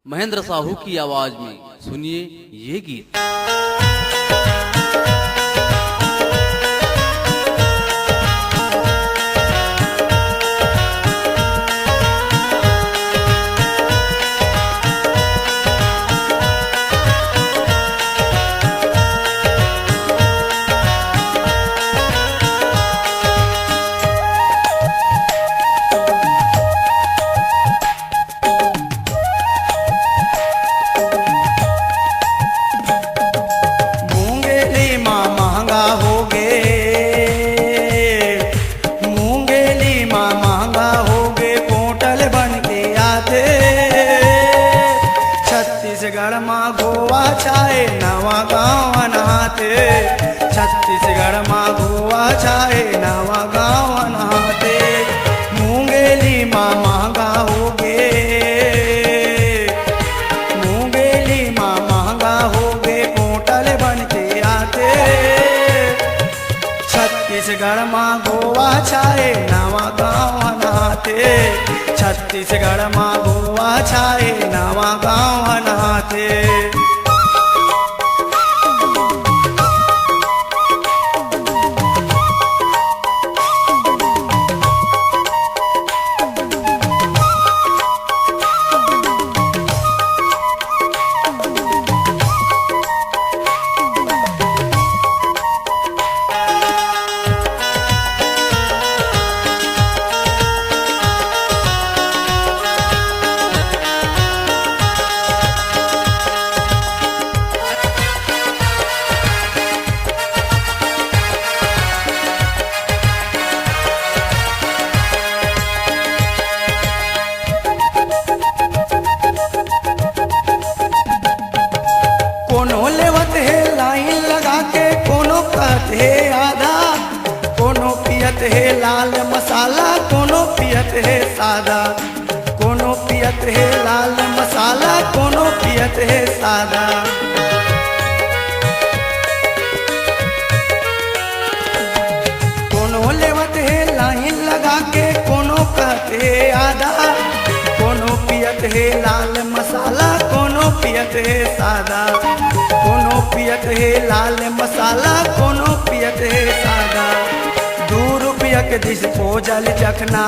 महेंद्र साहू की आवाज में सुनिए ये गीत। छत्तीसगढ़ माँ गोवा छाए नवा गाँव नहाते। छत्तीसगढ़ माँ गोवा छाए नवा गाँव नहाते। मूंगेली माँ महंगा हो गे, मूंगेली माँ महंगा हो गे पोटल बन के आते। छत्तीसगढ़ माँ गोवा छाए नवा गाँव नहाते। छत्तीसगढ़ माँ गोवा छाए नवा गाँव नहाते। कोनो लेवत है लाइन लगा के, कोनो कहत है आधा, कोनो पियत है लाल मसाला, कोनो पियत है सादा। कोनो पियत है लाल मसाला, कोनो पियत है सादा। कोनो लेवत है लाइन लगा के, कोनो कहत है आधा, कोनो पियत है लाल मसाला, कोनो पियत है सादा। कोनो पियत है लाल मसाला, कोनो पियत है सादा। 2 रुपया के डिस्पोजल चखना,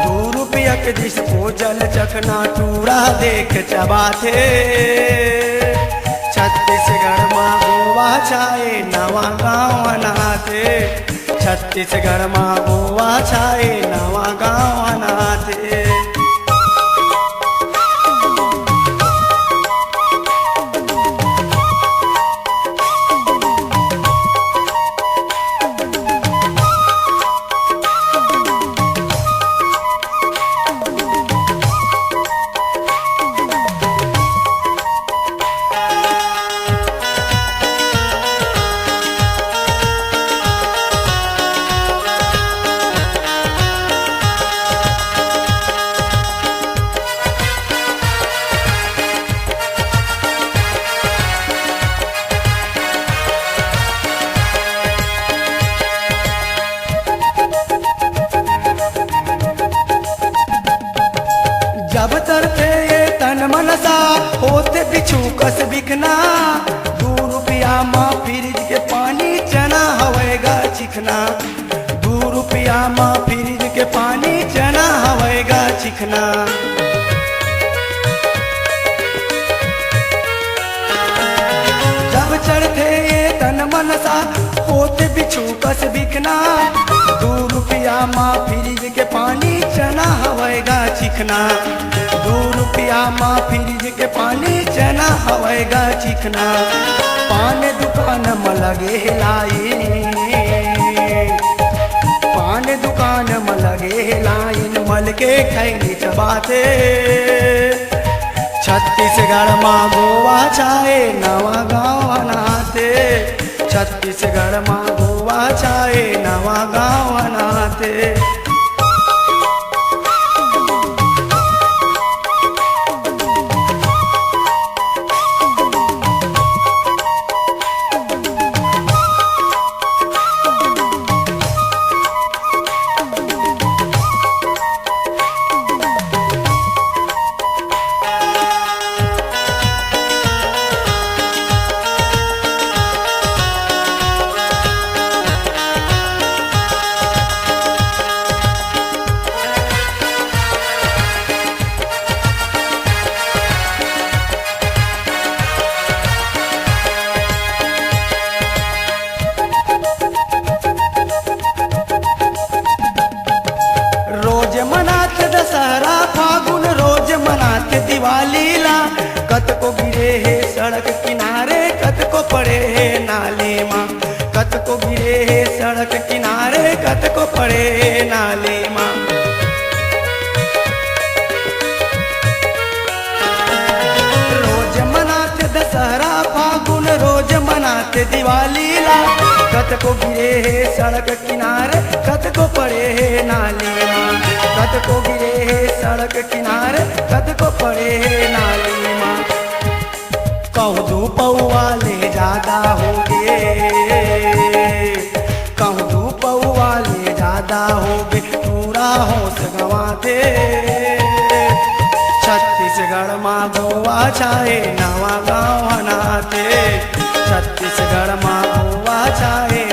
2 रुपया के डिस्पोजल चखना टूरा देख चबाते। छत्तीसगढ़ माँ गोवा छाए नवा गाँव नहाते। छत्तीसगढ़ माँ गोवा छाए नवा गाँव नहाते। जब तरते ये तन मनसा होते बिछू कस बिकना। 2 रुपया माँ फ्रिज के पानी चना हवेगा चिखना। 2 रुपया माँ फ्रिज के पानी चना हवेगा चिखना। जब चढ़ते ये तन मनसा होते बिछू कस बिकना। 2 रुपया माँ फ्रिज के पानी चना हवेगा चिखना। 2 रुपया माँ फ्रिज के पानी चना हवेगा चिखना। पान दुकान में लगे लाइन, पान दुकान में लगे लाइन मल के खैनी चबाते। छत्तीसगढ़ माँ गोवा छाए नवा गाँव नहाते। छत्तीसगढ़ माँ गोवा छाए नवा गाँव नहाते। सड़क किनारे कत को पड़े नाली माँ। रोज मनाते दशहरा फागुन, रोज मनाते दिवाली ला, कत को गिरे है सड़क किनारे कत को पड़े है नाली माँ। कत को गिरे है सड़क किनारे कत को पड़े है नाली माँ। कहूँ दू पौआ ले ज्यादा होगे, कहूँ दू पौआ ले ज्यादा होगे, पूरा होश गंवाते। छत्तीसगढ़ माँ गोवा छाए नवा गाँव हनाते, छत्तीसगढ़ माँ गोवा छाए